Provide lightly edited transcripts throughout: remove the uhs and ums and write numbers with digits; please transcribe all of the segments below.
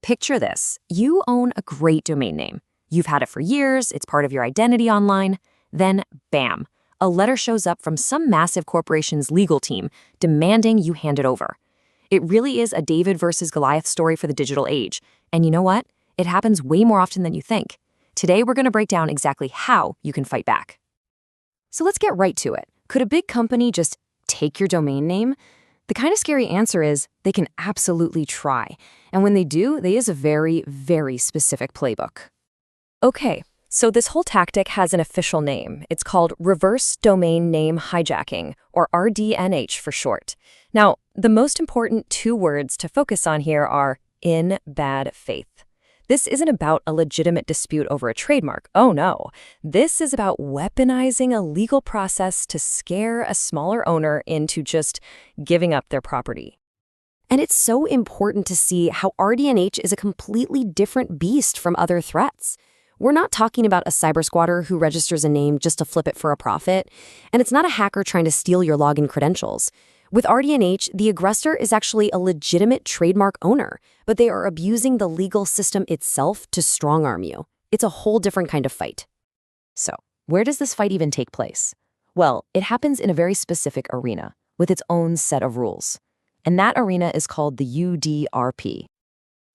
Picture this. You own a great domain name. You've had it for years, it's part of your identity online. Then, bam, a letter shows up from some massive corporation's legal team demanding you hand it over. It really is a David versus Goliath story for the digital age. And you know what? It happens way more often than you think. Today, we're going to break down exactly how you can fight back. So let's get right to it. Could a big company just take your domain name? The kind of scary answer is they can absolutely try. And when they do, they use a very, very specific playbook. Okay, so this whole tactic has an official name. It's called Reverse Domain Name Hijacking, or RDNH for short. Now, the most important two words to focus on here are in bad faith. This isn't about a legitimate dispute over a trademark. Oh no. This is about weaponizing a legal process to scare a smaller owner into just giving up their property. And it's so important to see how RDNH is a completely different beast from other threats. We're not talking about a cyber squatter who registers a name just to flip it for a profit, and it's not a hacker trying to steal your login credentials. With RDNH, the aggressor is actually a legitimate trademark owner, but they are abusing the legal system itself to strong-arm you. It's a whole different kind of fight. So, where does this fight even take place? Well, it happens in a very specific arena, with its own set of rules. And that arena is called the UDRP.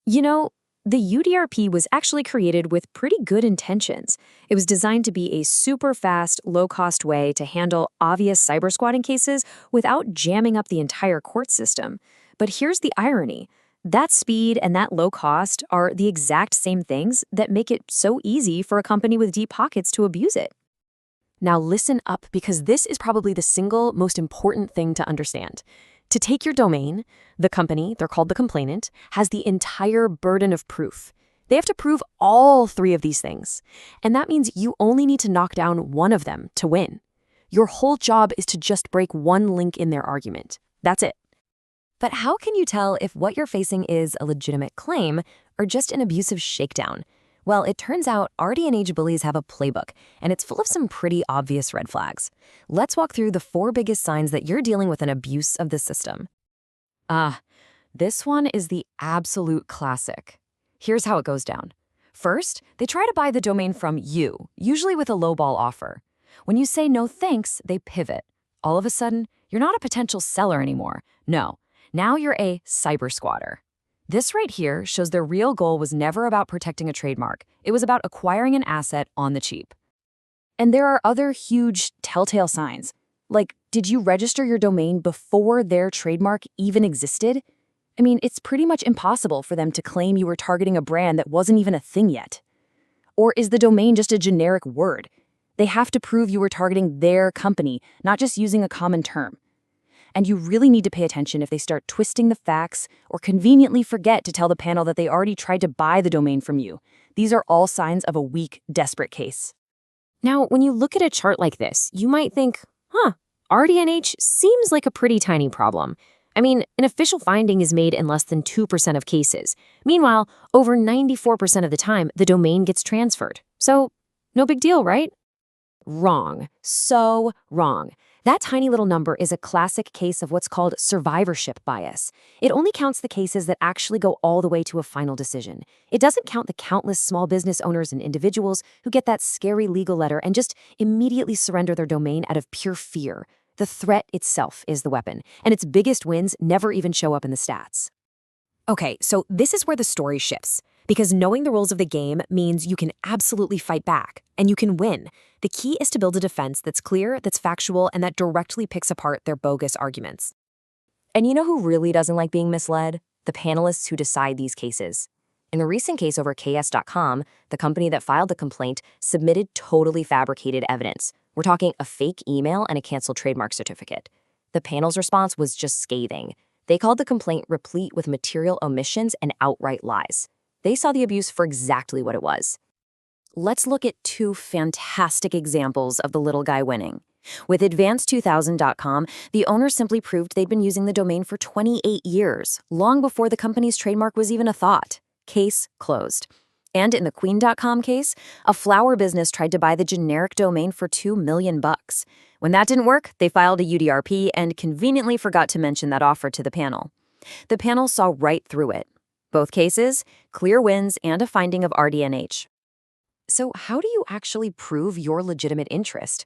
You know, the UDRP was actually created with pretty good intentions. It was designed to be a super fast, low-cost way to handle obvious cyber squatting cases without jamming up the entire court system. But here's the irony. That speed and that low cost are the exact same things that make it so easy for a company with deep pockets to abuse it. Now listen up, because this is probably the single most important thing to understand. To take your domain, the company, they're called the complainant, has the entire burden of proof. They have to prove all three of these things. And that means you only need to knock down one of them to win. Your whole job is to just break one link in their argument. That's it. But how can you tell if what you're facing is a legitimate claim or just an abusive shakedown? Well, it turns out RDNH bullies have a playbook, and it's full of some pretty obvious red flags. Let's walk through the 4 biggest signs that you're dealing with an abuse of the system. This one is the absolute classic. Here's how it goes down. First, they try to buy the domain from you, usually with a lowball offer. When you say no thanks, they pivot. All of a sudden, you're not a potential seller anymore. No, now you're a cyber squatter. This right here shows their real goal was never about protecting a trademark. It was about acquiring an asset on the cheap. And there are other huge telltale signs. Like, did you register your domain before their trademark even existed? I mean, it's pretty much impossible for them to claim you were targeting a brand that wasn't even a thing yet. Or is the domain just a generic word? They have to prove you were targeting their company, not just using a common term. And you really need to pay attention if they start twisting the facts or conveniently forget to tell the panel that they already tried to buy the domain from you. These are all signs of a weak, desperate case. Now, when you look at a chart like this, you might think, RDNH seems like a pretty tiny problem. I mean, an official finding is made in less than 2% of cases. Meanwhile, over 94% of the time, the domain gets transferred. So, no big deal, right? Wrong. So wrong. That tiny little number is a classic case of what's called survivorship bias. It only counts the cases that actually go all the way to a final decision. It doesn't count the countless small business owners and individuals who get that scary legal letter and just immediately surrender their domain out of pure fear. The threat itself is the weapon, and its biggest wins never even show up in the stats. Okay, so this is where the story shifts. Because knowing the rules of the game means you can absolutely fight back, and you can win. The key is to build a defense that's clear, that's factual, and that directly picks apart their bogus arguments. And you know who really doesn't like being misled? The panelists who decide these cases. In the recent case over KS.com, the company that filed the complaint submitted totally fabricated evidence. We're talking a fake email and a canceled trademark certificate. The panel's response was just scathing. They called the complaint replete with material omissions and outright lies. They saw the abuse for exactly what it was. Let's look at 2 fantastic examples of the little guy winning. With advance2000.com, the owner simply proved they'd been using the domain for 28 years, long before the company's trademark was even a thought. Case closed. And in the Queen.com case, a flower business tried to buy the generic domain for $2 million. When that didn't work, they filed a UDRP and conveniently forgot to mention that offer to the panel. The panel saw right through it. Both cases, clear wins and a finding of RDNH. So how do you actually prove your legitimate interest?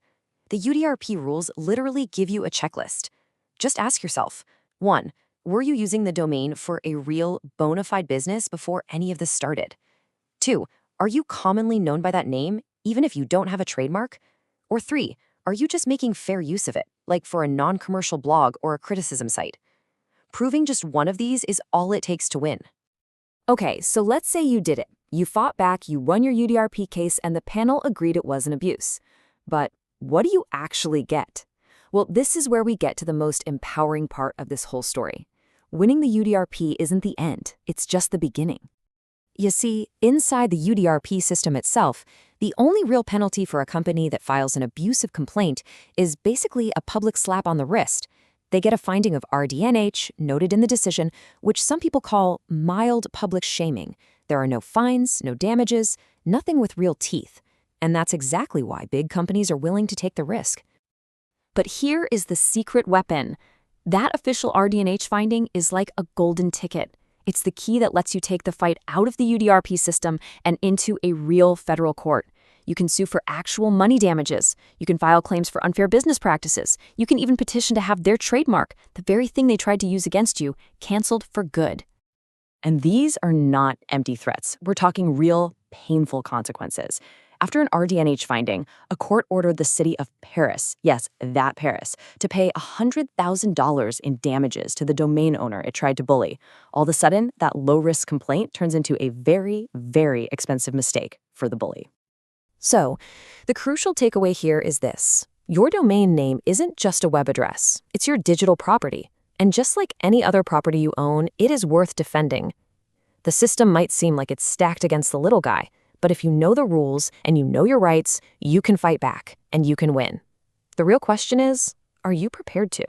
The UDRP rules literally give you a checklist. Just ask yourself, 1. Were you using the domain for a real bona fide business before any of this started? 2. Are you commonly known by that name, even if you don't have a trademark? Or 3. Are you just making fair use of it, like for a non-commercial blog or a criticism site? Proving just one of these is all it takes to win. Okay, so let's say you did it. You fought back, you won your UDRP case, and the panel agreed it was an abuse. But what do you actually get? Well, this is where we get to the most empowering part of this whole story. Winning the UDRP isn't the end, it's just the beginning. You see, inside the UDRP system itself, the only real penalty for a company that files an abusive complaint is basically a public slap on the wrist. They get a finding of RDNH, noted in the decision, which some people call mild public shaming. There are no fines, no damages, nothing with real teeth. And that's exactly why big companies are willing to take the risk. But here is the secret weapon. That official RDNH finding is like a golden ticket. It's the key that lets you take the fight out of the UDRP system and into a real federal court. You can sue for actual money damages. You can file claims for unfair business practices. You can even petition to have their trademark, the very thing they tried to use against you, canceled for good. And these are not empty threats. We're talking real, painful consequences. After an RDNH finding, a court ordered the city of Paris, yes, that Paris, to pay $100,000 in damages to the domain owner it tried to bully. All of a sudden, that low-risk complaint turns into a very, very expensive mistake for the bully. So, the crucial takeaway here is this. Your domain name isn't just a web address. It's your digital property. And just like any other property you own, it is worth defending. The system might seem like it's stacked against the little guy, but if you know the rules and you know your rights, you can fight back and you can win. The real question is, are you prepared to?